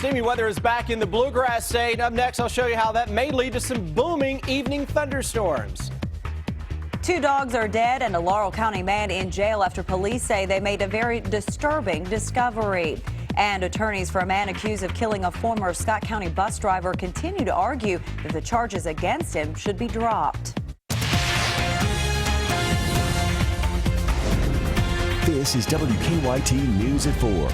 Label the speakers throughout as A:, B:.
A: Steamy weather is back in the Bluegrass State. Up next, I'll show you how that may lead to some booming evening thunderstorms.
B: 2 dogs are dead and a Laurel County man in jail after police say they made a very disturbing discovery. And attorneys for a man accused of killing a former Scott County bus driver continue to argue that the charges against him should be dropped.
C: This is WKYT News at 4.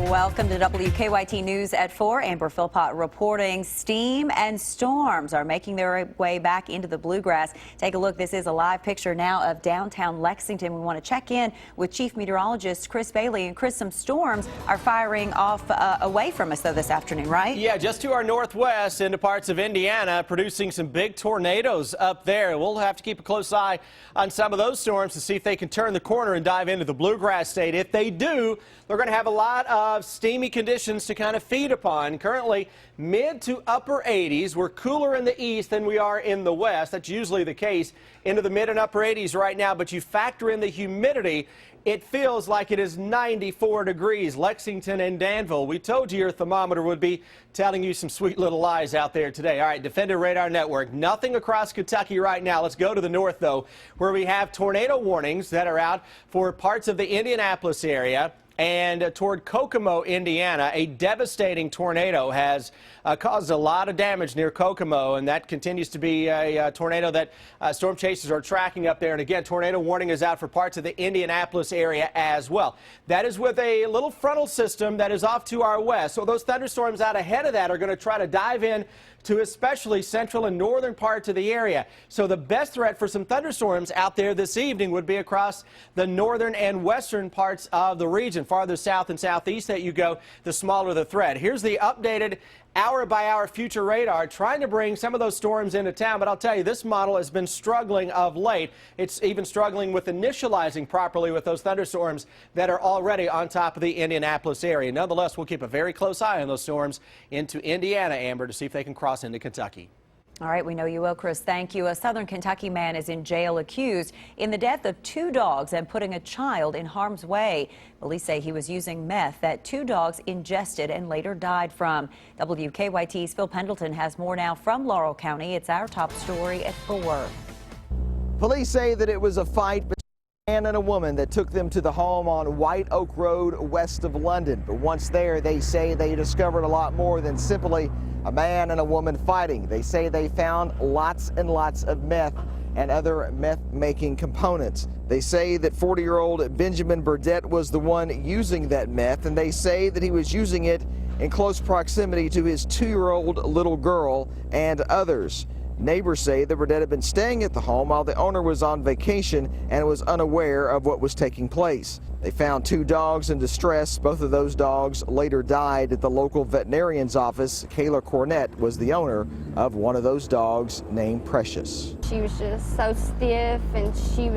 B: Welcome to WKYT News at 4. Amber Philpott reporting. Steam and storms are making their way back into the Bluegrass. Take a look. This is a live picture now of downtown Lexington. We want to check in with Chief Meteorologist Chris Bailey. And Chris, some storms are firing off away from us, though, this afternoon, right?
A: Yeah, just to our northwest into parts of Indiana, producing some big tornadoes up there. We'll have to keep a close eye on some of those storms to see if they can turn the corner and dive into the Bluegrass State. If they do, they're going to have a lot of steamy conditions to kind of feed upon. Currently, mid to upper 80s. We're cooler in the east than we are in the west. That's usually the case. Into the mid and upper 80s right now, but you factor in the humidity, it feels like it is 94 degrees. Lexington and Danville. We told you your thermometer would be telling you some sweet little lies out there today. All right, Defender Radar Network. Nothing across Kentucky right now. Let's go to the north, though, where we have tornado warnings that are out for parts of the Indianapolis area. And toward Kokomo, Indiana, a devastating tornado has caused a lot of damage near Kokomo, and that continues to be a tornado that storm chasers are tracking up there. And again, tornado warning is out for parts of the Indianapolis area as well. That is with a little frontal system that is off to our west. So those thunderstorms out ahead of that are going to try to dive in to especially central and northern parts of the area. So the best threat for some thunderstorms out there this evening would be across the northern and western parts of the region. Farther south and southeast that you go, the smaller the threat. Here's the updated hour-by-hour future radar trying to bring some of those storms into town. But I'll tell you, this model has been struggling of late. It's even struggling with initializing properly with those thunderstorms that are already on top of the Indianapolis area. Nonetheless, we'll keep a very close eye on those storms into Indiana, Amber, to see if they can cross into Kentucky.
B: All right, we know you will, Chris. Thank you. A Southern Kentucky man is in jail accused in the death of 2 dogs and putting a child in harm's way. Police say he was using meth that 2 dogs ingested and later died from. WKYT's Phil Pendleton has more now from Laurel County. It's our top story at 4.
D: Police say that it was a fight between a man and a woman that took them to the home on White Oak Road west of London. But once there, they say they discovered a lot more than simply a man and a woman fighting. They say they found lots and lots of meth and other meth-making components. They say that 40-year-old Benjamin Burdett was the one using that meth, and they say that he was using it in close proximity to his 2-year-old little girl and others. Neighbors say that Burdett had been staying at the home while the owner was on vacation and was unaware of what was taking place. They found 2 dogs in distress. Both of those dogs later died at the local veterinarian's office. Kayla Cornett was the owner of one of those dogs named Precious.
E: She was just so stiff, and she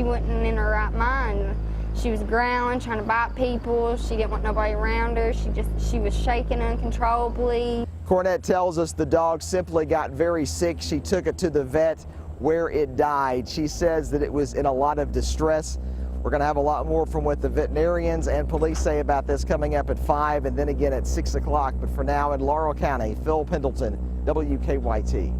E: wasn't in her right mind. She was growling, trying to bite people. She didn't want nobody around her. She was shaking uncontrollably.
D: Cornett tells us the dog simply got very sick. She took it to the vet where it died. She says that it was in a lot of distress. We're going to have a lot more from what the veterinarians and police say about this coming up at 5 and then again at 6 o'clock. But for now in Laurel County, Phil Pendleton, WKYT.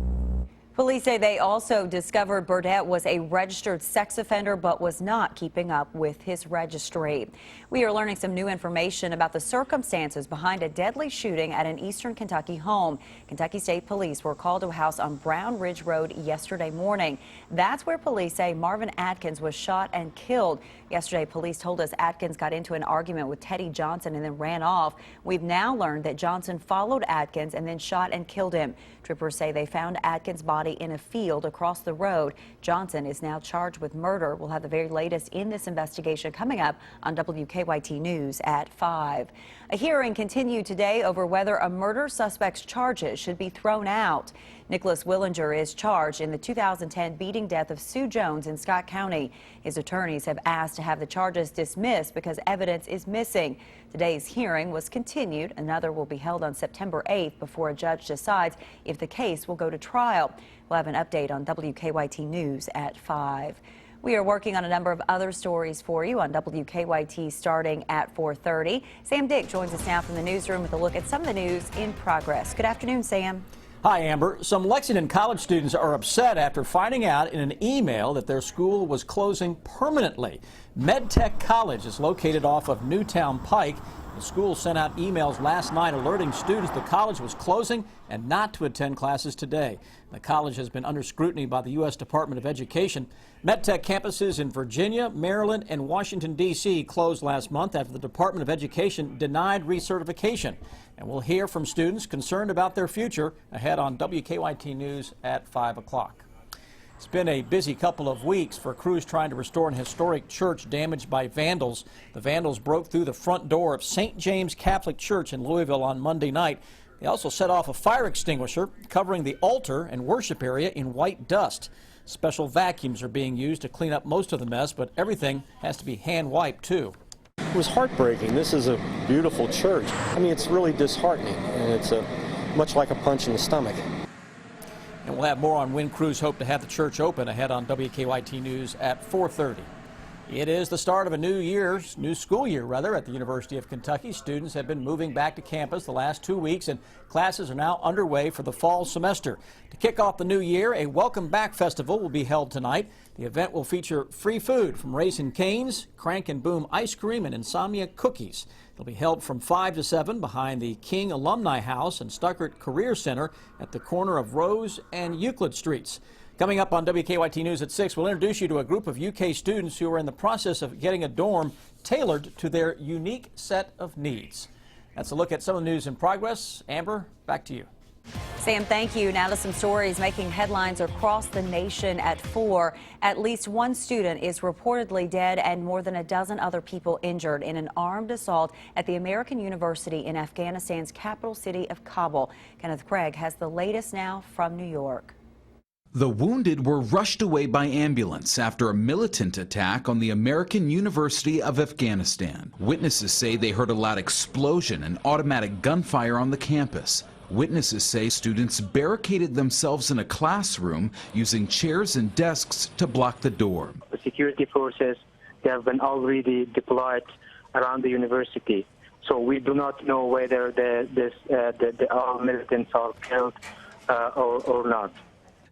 B: Police say they also discovered Burdett was a registered sex offender but was not keeping up with his registry. We are learning some new information about the circumstances behind a deadly shooting at an eastern Kentucky home. Kentucky State Police were called to a house on Brown Ridge Road yesterday morning. That's where police say Marvin Atkins was shot and killed. Yesterday, police told us Atkins got into an argument with Teddy Johnson and then ran off. We've now learned that Johnson followed Atkins and then shot and killed him. Troopers say they found Atkins' body in a field across the road. Johnson is now charged with murder. We'll have the very latest in this investigation coming up on WKYT News at 5. A hearing continued today over whether a murder suspect's charges should be thrown out. Nicholas Willinger is charged in the 2010 beating death of Sue Jones in Scott County. His attorneys have asked to have the charges dismissed because evidence is missing. Today's hearing was continued. Another will be held on September 8th before a judge decides if the case will go to trial. We'll have an update on WKYT News at 5. We are working on a number of other stories for you on WKYT starting at 4:30. Sam Dick joins us now from the newsroom with a look at some of the news in progress. Good afternoon, Sam.
F: Hi, Amber. Some Lexington College students are upset after finding out in an email that their school was closing permanently. MedTech College is located off of Newtown Pike. The school sent out emails last night alerting students the college was closing and not to attend classes today. The college has been under scrutiny by the U.S. Department of Education. MedTech campuses in Virginia, Maryland, and Washington, D.C. closed last month after the Department of Education denied recertification. And we'll hear from students concerned about their future ahead on WKYT News at 5 o'clock. It's been a busy couple of weeks for crews trying to restore an historic church damaged by vandals. The vandals broke through the front door of St. James Catholic Church in Louisville on Monday night. They also set off a fire extinguisher covering the altar and worship area in white dust. Special vacuums are being used to clean up most of the mess, but everything has to be hand wiped too.
G: It was heartbreaking. This is a beautiful church. I mean, it's really disheartening, and it's much like a punch in the stomach.
F: And we'll have more on when crews hope to have the church open ahead on WKYT News at 4:30. It is the start of a new school year at the University of Kentucky. Students have been moving back to campus the last 2 weeks, and classes are now underway for the fall semester. To kick off the new year, a Welcome Back Festival will be held tonight. The event will feature free food from Raising Cane's, Crank and Boom Ice Cream, and Insomnia Cookies. It'll be held from 5 to 7 behind the King Alumni House and Stuckert Career Center at the corner of Rose and Euclid Streets. Coming up on WKYT News at 6, we'll introduce you to a group of UK students who are in the process of getting a dorm tailored to their unique set of needs. That's a look at some of the news in progress. Amber, back to you.
B: Sam, thank you. Now to some stories making headlines across the nation at 4. At least one student is reportedly dead and more than a dozen other people injured in an armed assault at the American University in Afghanistan's capital city of Kabul. Kenneth Craig has the latest now from New York.
H: The wounded were rushed away by ambulance after a militant attack on the American University of Afghanistan. Witnesses say they heard a loud explosion and automatic gunfire on the campus. Witnesses say students barricaded themselves in a classroom using chairs and desks to block the door.
I: The security forces, they have been already deployed around the university. So we do not know whether our militants are killed or not.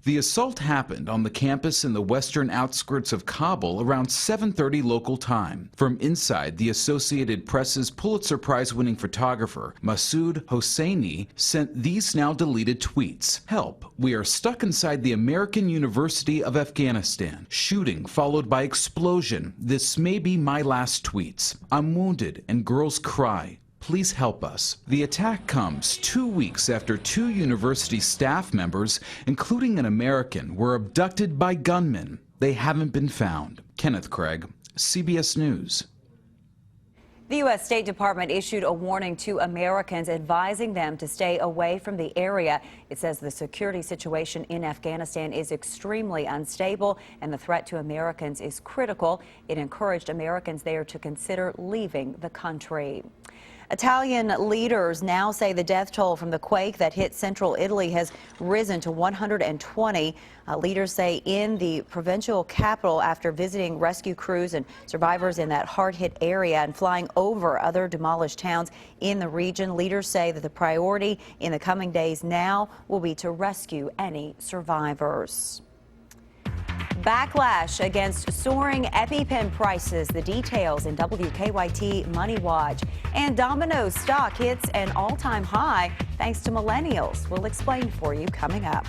H: The assault happened on the campus in the western outskirts of Kabul around 7:30 local time. From inside, the Associated Press's Pulitzer Prize-winning photographer Masood Hosseini sent these now deleted tweets. "Help, we are stuck inside the American University of Afghanistan. Shooting followed by explosion. This may be my last tweets. I'm wounded and girls cry. Please help us." The attack comes 2 weeks after 2 university staff members, including an American, were abducted by gunmen. They haven't been found. Kenneth Craig, CBS News.
B: The U.S. State Department issued a warning to Americans advising them to stay away from the area. It says the security situation in Afghanistan is extremely unstable and the threat to Americans is critical. It encouraged Americans there to consider leaving the country. Italian leaders now say the death toll from the quake that hit central Italy has risen to 120. Leaders say in the provincial capital after visiting rescue crews and survivors in that hard-hit area and flying over other demolished towns in the region. Leaders say that the priority in the coming days now will be to rescue any survivors. Backlash against soaring EpiPen prices. The details in WKYT Money Watch. And Domino's stock hits an all-time high thanks to millennials. We'll explain for you coming up.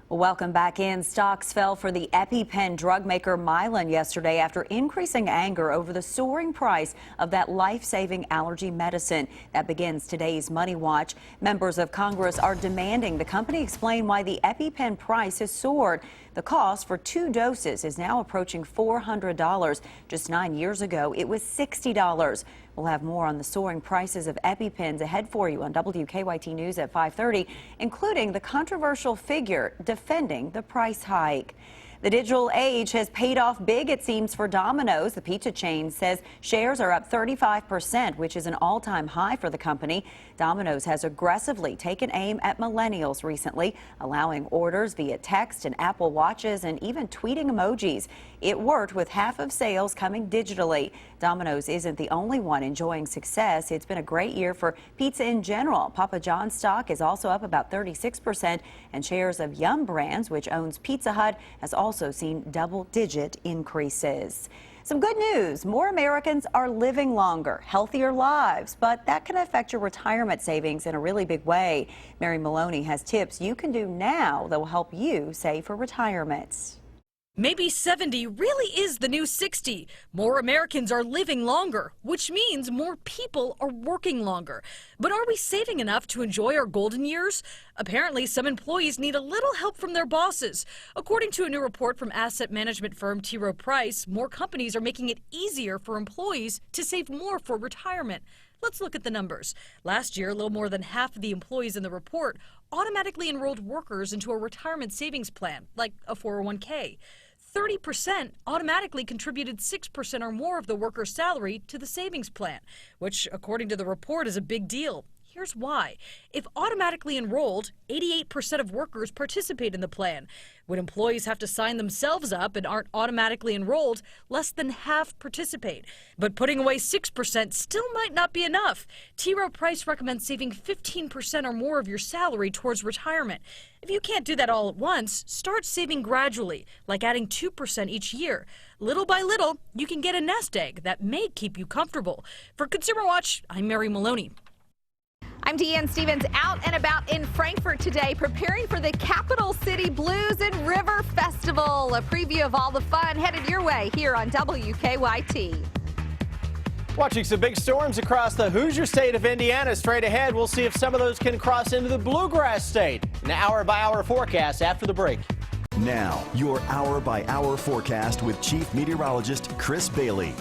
B: Welcome back in. Stocks fell for the EpiPen drug maker Mylan yesterday after increasing anger over the soaring price of that life-saving allergy medicine. That begins today's Money Watch. Members of Congress are demanding the company explain why the EpiPen price has soared. The cost for 2 doses is now approaching $400. Just 9 years ago, it was $60. We'll have more on the soaring prices of EpiPens ahead for you on WKYT News at 5:30, including the controversial figure defending the price hike. The digital age has paid off big, it seems, for Domino's. The pizza chain says shares are up 35%, which is an all-time high for the company. Domino's has aggressively taken aim at millennials recently, allowing orders via text and Apple Watches and even tweeting emojis. It worked with half of sales coming digitally. Domino's isn't the only one enjoying success. It's been a great year for pizza in general. Papa John's stock is also up about 36%, and shares of Yum Brands, which owns Pizza Hut, has also seen double-digit increases. Some good news. More Americans are living longer, healthier lives, but that can affect your retirement savings in a really big way. Mary Maloney has tips you can do now that will help you save for retirement.
J: Maybe 70 really is the new 60. More Americans are living longer, which means more people are working longer. But are we saving enough to enjoy our golden years? Apparently, some employees need a little help from their bosses. According to a new report from asset management firm T. Rowe Price, more companies are making it easier for employees to save more for retirement. Let's look at the numbers. Last year, a little more than half of the employees in the report automatically enrolled workers into a retirement savings plan, like a 401k. 30% automatically contributed 6% or more of the worker's salary to the savings plan, which, according to the report, is a big deal. Here's why. If automatically enrolled, 88% of workers participate in the plan. When employees have to sign themselves up and aren't automatically enrolled, less than half participate. But putting away 6% still might not be enough. T. Rowe Price recommends saving 15% or more of your salary towards retirement. If you can't do that all at once, start saving gradually, like adding 2% each year. Little by little, you can get a nest egg that may keep you comfortable. For Consumer Watch, I'm Mary Maloney.
K: I'm Deanne Stevens, out and about in Frankfort today, preparing for the Capital City Blues and River Festival. A preview of all the fun headed your way here on WKYT.
A: Watching some big storms across the Hoosier state of Indiana. Straight ahead, we'll see if some of those can cross into the Bluegrass state. An hour-by-hour forecast after the break.
C: Now, your hour-by-hour forecast with Chief Meteorologist Chris Bailey.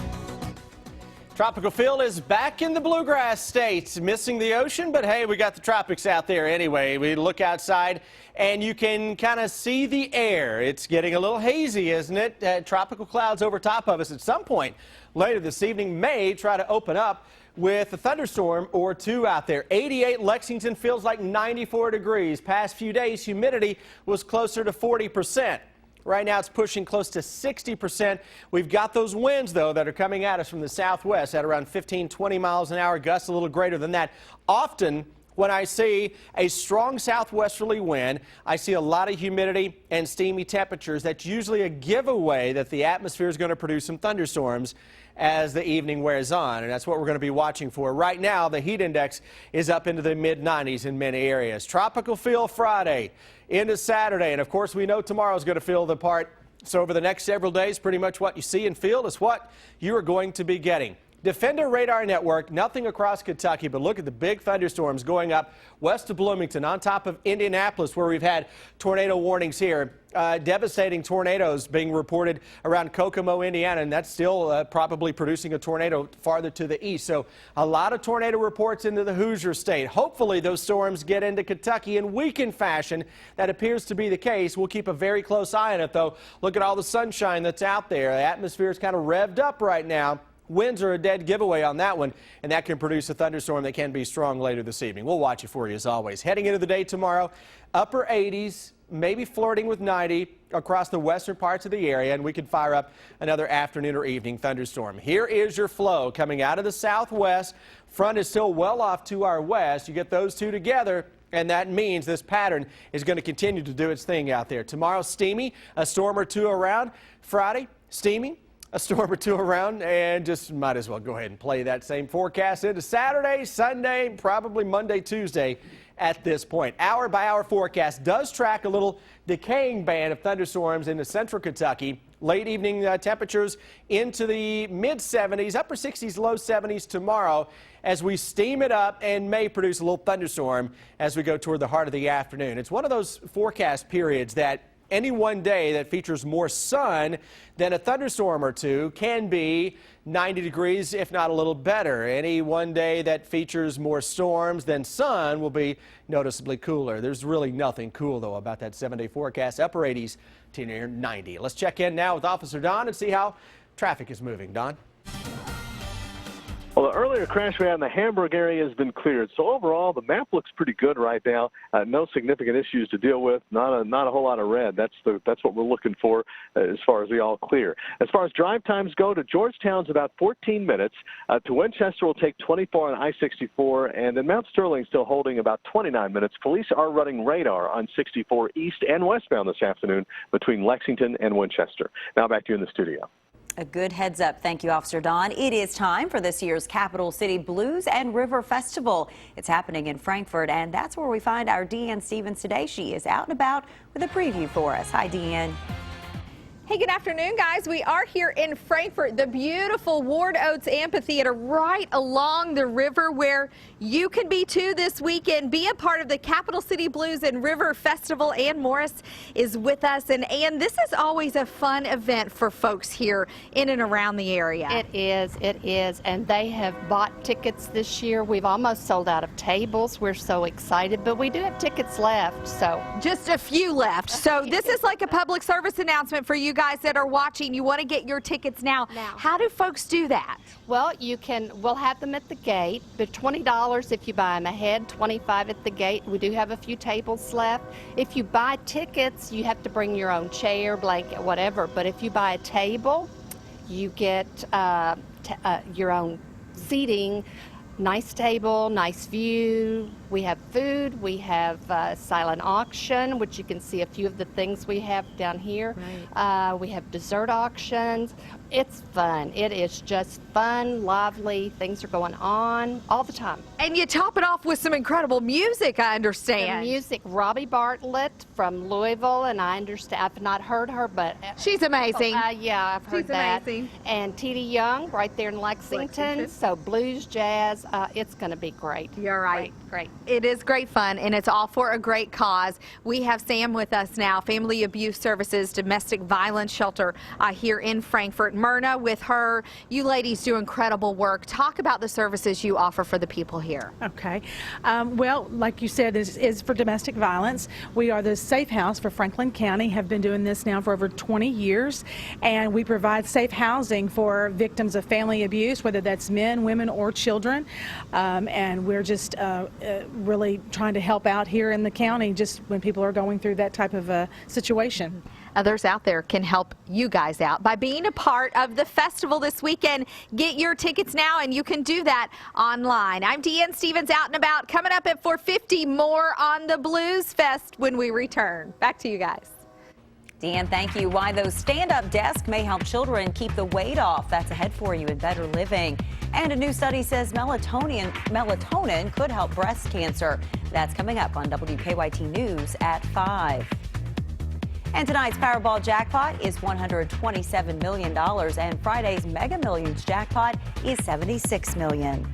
A: Tropical feel is back in the Bluegrass states, missing the ocean, but hey, we got the tropics out there anyway. We look outside and you can kind of see the air. It's getting a little hazy, isn't it? Tropical clouds over top of us at some point later this evening may try to open up with a thunderstorm or two out there. 88 Lexington feels like 94 degrees. Past few days, humidity was closer to 40%. Right now it's pushing close to 60%. We've got those winds, though, that are coming at us from the southwest at around 15, 20 miles an hour, gusts a little greater than that. Often when I see a strong southwesterly wind, I see a lot of humidity and steamy temperatures. That's usually a giveaway that the atmosphere is going to produce some thunderstorms as the evening wears on, and that's what we're going to be watching for. Right now, the heat index is up into the mid-90s in many areas. Tropical feel Friday into Saturday, and of course we know tomorrow's going to feel the part. So over the next several days, pretty much what you see and feel is what you are going to be getting. Defender Radar Network, nothing across Kentucky, but look at the big thunderstorms going up west of Bloomington on top of Indianapolis, where we've had tornado warnings here. Devastating tornadoes being reported around Kokomo, Indiana, and that's still probably producing a tornado farther to the east. So a lot of tornado reports into the Hoosier state. Hopefully those storms get into Kentucky in weekend fashion. That appears to be the case. We'll keep a very close eye on it, though. Look at all the sunshine that's out there. The atmosphere is kind of revved up right now. Winds are a dead giveaway on that one, and that can produce a thunderstorm that can be strong later this evening. We'll watch it for you as always. Heading into the day tomorrow, upper 80s, maybe flirting with 90 across the western parts of the area, and we could fire up another afternoon or evening thunderstorm. Here is your flow coming out of the southwest. Front is still well off to our west. You get those two together, and that means this pattern is going to continue to do its thing out there. Tomorrow, steamy, a storm or two around. Friday, steamy, a storm or two around, and just might as well go ahead and play that same forecast into Saturday, Sunday, probably Monday, Tuesday at this point. Hour-by-hour forecast does track a little decaying band of thunderstorms into central Kentucky. Late evening temperatures into the mid-70s, upper 60s, low 70s tomorrow as we steam it up and may produce a little thunderstorm as we go toward the heart of the afternoon. It's one of those forecast periods that Any one day that features more sun than a thunderstorm or two can be 90 degrees, if not a little better. Any one day that features more storms than sun will be noticeably cooler. There's really nothing cool, though, about that 7-day forecast. Upper 80s to near 90. Let's check in now with Officer Don and see how traffic is moving. Don?
L: Well, the earlier crash we had in the Hamburg area has been cleared. So overall, the map looks pretty good right now. No significant issues to deal with. Not a whole lot of red. That's what we're looking for as far as the all clear. As far as drive times go, to Georgetown's about 14 minutes. To Winchester will take 24 on I-64, and then Mount Sterling still holding about 29 minutes. Police are running radar on 64 east and westbound this afternoon between Lexington and Winchester. Now back to you in the studio.
B: A good heads up. Thank you, Officer Don. It is time for this year's Capital City Blues and River Festival. It's happening in Frankfort, and that's where we find our Deanne Stevens today. She is out and about with a preview for us. Hi, Deanne.
K: Hey, good afternoon, guys. We are here in Frankfort, the beautiful Ward Oates Amphitheater right along the river, where you can be too this weekend. Be a part of the Capital City Blues and River Festival. Ann Morris is with us. And Ann, this is always a fun event for folks here in and around the area.
M: It is. And they have bought tickets this year. We've almost sold out of tables. We're so excited, but we do have tickets left. So
K: just a few left. So this is like a public service announcement for you guys that are watching. You want to get your tickets now. How do folks do that?
M: Well, we'll have them at the gate. They're $20 if you buy them ahead, $25 at the gate. We do have a few tables left. If you buy tickets, you have to bring your own chair, blanket, whatever. But if you buy a table, you get your own seating. Nice table, nice view. We have food. We have silent auction, which you can see a few of the things we have down here. Right. We have dessert auctions. It's fun. It is just fun, lively. Things are going on all the time.
K: And you top it off with some incredible music, I understand.
M: The music, Robbie Bartlett from Louisville, and I understand, I've not heard her, but
K: she's amazing.
M: Yeah, I've heard that. She's amazing. And T.D. Young right there in Lexington. So blues, jazz, it's going to be great.
K: You're right.
M: Great.
K: It is great fun, and it's all for a great cause. We have Sam with us now, Family Abuse Services Domestic Violence Shelter here in Frankfort. Myrna with her. You ladies do incredible work. Talk about the services you offer for the people here.
N: Okay. Well, like you said, is for domestic violence. We are the safe house for Franklin County, have been doing this now for over 20 years, and we provide safe housing for victims of family abuse, whether that's men, women, or children. And we're just really trying to help out here in the county just when people are going through that type of situation.
K: Others out there can help you guys out by being a part of the festival this weekend. Get your tickets now, and you can do that online. I'm Deanne Stevens, out and about. Coming up at 4:50, more on the Blues Fest when we return. Back to you guys.
B: Deanne, thank you. Why those stand-up desks may help children keep the weight off. That's ahead for you in Better Living. And a new study says melatonin could help breast cancer. That's coming up on WKYT News at 5. And tonight's Powerball jackpot is $127 million, and Friday's Mega Millions jackpot is $76 million.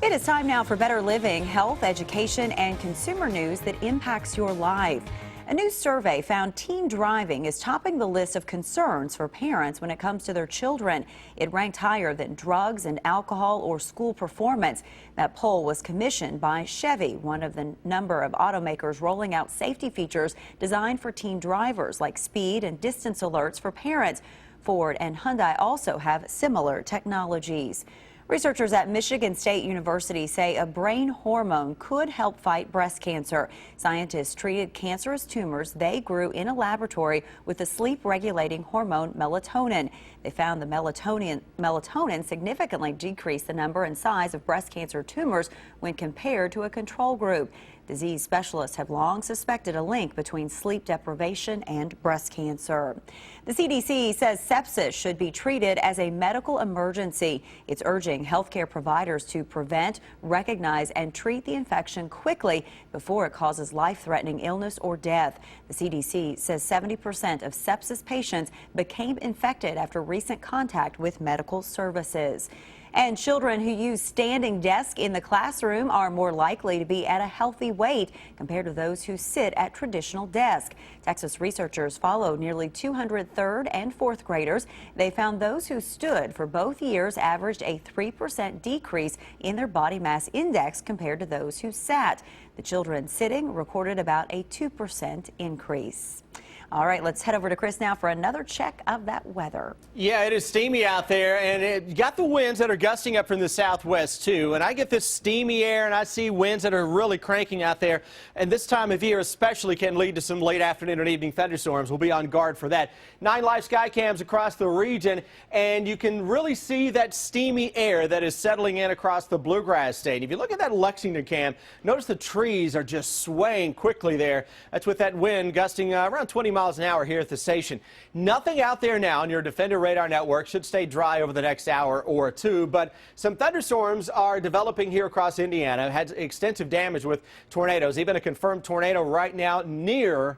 B: It is time now for Better Living, health, education, and consumer news that impacts your life. A new survey found teen driving is topping the list of concerns for parents when it comes to their children. It ranked higher than drugs and alcohol or school performance. That poll was commissioned by Chevy, one of the number of automakers rolling out safety features designed for teen drivers, like speed and distance alerts for parents. Ford and Hyundai also have similar technologies. Researchers at Michigan State University say a brain hormone could help fight breast cancer. Scientists treated cancerous tumors they grew in a laboratory with the sleep-regulating hormone melatonin. They found the melatonin significantly decreased the number and size of breast cancer tumors when compared to a control group. Disease specialists have long suspected a link between sleep deprivation and breast cancer. The CDC says sepsis should be treated as a medical emergency. It's urging healthcare providers to prevent, recognize, and treat the infection quickly before it causes life-threatening illness or death. The CDC says 70% of sepsis patients became infected after recent contact with medical services. And children who use standing desks in the classroom are more likely to be at a healthy weight compared to those who sit at traditional desks. Texas researchers followed nearly 200 third and fourth graders. They found those who stood for both years averaged a 3% decrease in their body mass index compared to those who sat. The children sitting recorded about a 2% increase. All right, let's head over to Chris now for another check of that weather.
A: Yeah, it is steamy out there, and it got the winds that are gusting up from the southwest, too. And I get this steamy air, and I see winds that are really cranking out there. And this time of year especially can lead to some late afternoon and evening thunderstorms. We'll be on guard for that. 9 live sky cams across the region, and you can really see that steamy air that is settling in across the Bluegrass State. If you look at that Lexington cam, notice the trees are just swaying quickly there. That's with that wind gusting around 20 miles an hour here at the station. Nothing out there now on your Defender radar network. Should stay dry over the next hour or two, but some thunderstorms are developing here across Indiana. Had extensive damage with tornadoes, even a confirmed tornado right now near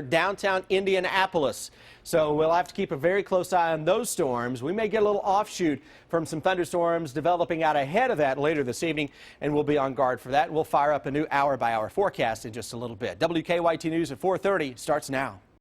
A: downtown Indianapolis. So we'll have to keep a very close eye on those storms. We may get a little offshoot from some thunderstorms developing out ahead of that later this evening, and we'll be on guard for that. We'll fire up a new hour-by-hour forecast in just a little bit. WKYT News at 4:30 starts now.